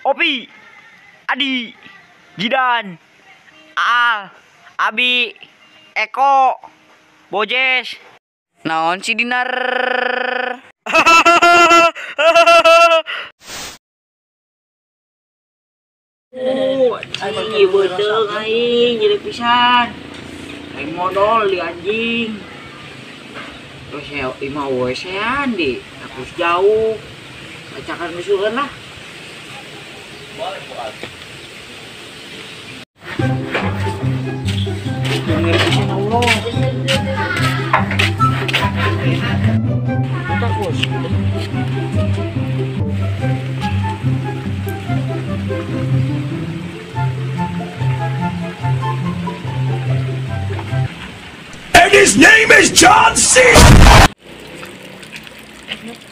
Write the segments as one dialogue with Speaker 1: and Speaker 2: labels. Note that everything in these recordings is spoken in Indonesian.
Speaker 1: Opi, Adi, Jidan, Al, Abi, Eko, Bojes. Naon si Dinar?
Speaker 2: Anjing betul aing jadi pisan. Aing modal di anjing. Terus saya imah wesean di hapus jauh. Bacakan musuhan lah. Mengerti Allah. Takut.
Speaker 3: And his name is John C.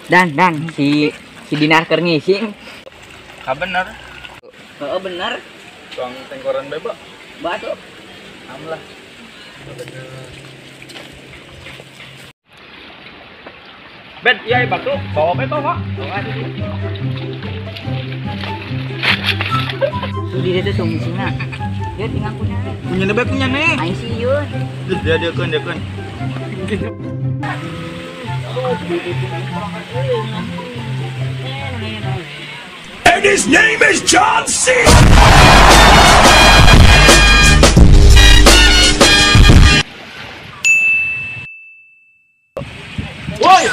Speaker 2: Dan si Dinar keur ngising.
Speaker 1: Bener.
Speaker 2: Heeh bener.
Speaker 1: Bang tengkoran bebek.
Speaker 2: Batu.
Speaker 1: Amlah. Ben, iya batu. Bawa beto, Pak. Bawa di sini.
Speaker 2: Tuh dia tuh ngisingna. Dia tinggal punya.
Speaker 1: Punya nebek punya nih.
Speaker 2: Aing sih yun.
Speaker 1: Dia kan.
Speaker 3: And his name is John C.
Speaker 1: Woi.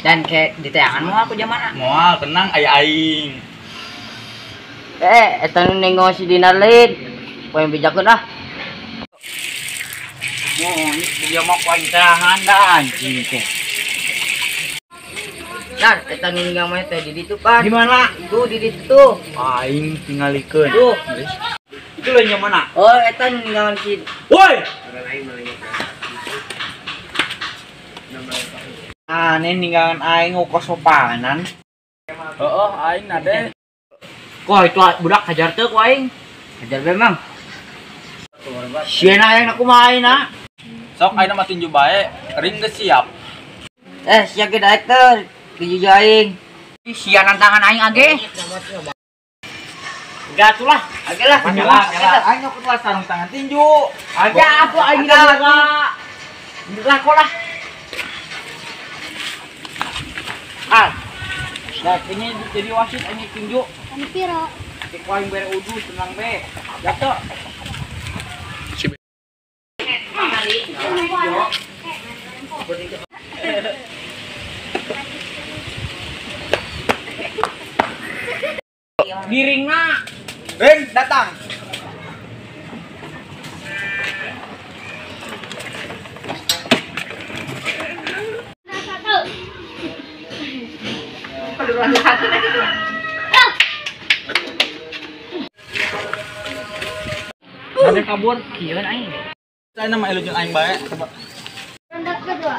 Speaker 2: Dan kayak di tayangan mau aku jamana.
Speaker 1: Moal tenang aya aing.
Speaker 2: Eta nengok si Dinar lain. Poe bijakeun ah.
Speaker 1: Dia mau kuantahan dah anjing teh.
Speaker 2: Dan eta ninggal mah teh di ditu pan.
Speaker 1: Di mana?
Speaker 2: Tuh di ditu tuh.
Speaker 1: Aing tingalikeun.
Speaker 2: Tuh.
Speaker 1: Itu lain yang mana?
Speaker 2: Oh, eta ninggal si.
Speaker 1: Woi. Aneh ninggalan aing ngokos sopanan. Heeh, aing nade.
Speaker 2: Kok itu budak hajar teu ku aing. Hajar memang. Sieun aing aku main ah.
Speaker 1: Sok aing mah tinju bae, ring geus siap.
Speaker 2: Siap ge daek teh. Tinju aing. Sianan tangan aing age. Enggak atuh lah, age lah.
Speaker 1: Aing ngokos sarung tangan tinju.
Speaker 2: Age atuh aing enggak. Enggak kok lah.
Speaker 1: Nah, ini jadi wasit ini tinju.
Speaker 4: Anu piro?
Speaker 1: Cek aing bere udu tenang be. Jatuh.
Speaker 2: Giringna.
Speaker 1: Ben, datang.
Speaker 2: Ada kabur, kieun aing.
Speaker 1: Saya nama elu jeung aing bae. Coba.
Speaker 4: Ronde kedua.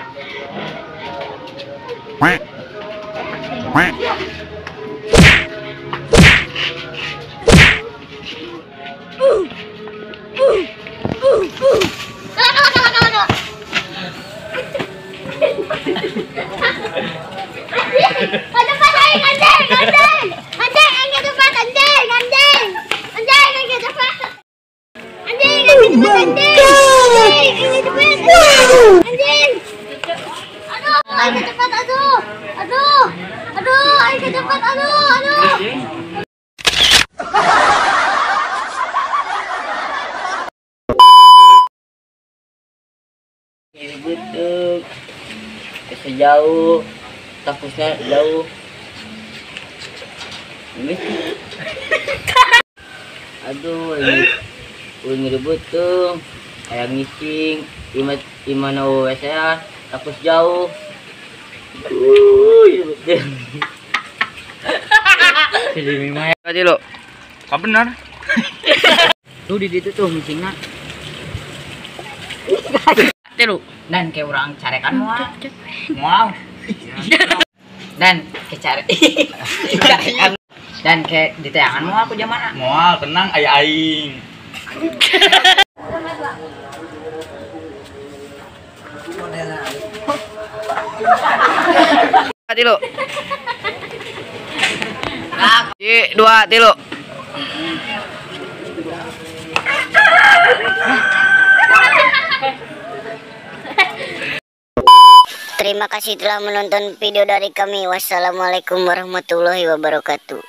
Speaker 4: Kedepan aing anjing. Anjing aing kedepan anjing. Anjing aing kedepan. Anjing aing kedepan anjing. Aduh, aing kedepan aduh. Aing kedepan aduh.
Speaker 2: Ini betul. Sejauh tapusnya jauh. Ini. Aduh, ini ribut tuh. Kayak ngising, imana saya tapus jauh. Betul. Jadi mimah ya tadi lo.
Speaker 1: Ka bener.
Speaker 2: Tuh di situ tuh ngisingna. Lu dan kayak orang carekan mau dan kecare dan kayak di tayangan mau aku jamana
Speaker 1: Moal tenang aya aing.
Speaker 2: Tilu. 2 tilu.
Speaker 5: Terima kasih telah menonton video dari kami. Wassalamualaikum warahmatullahi wabarakatuh.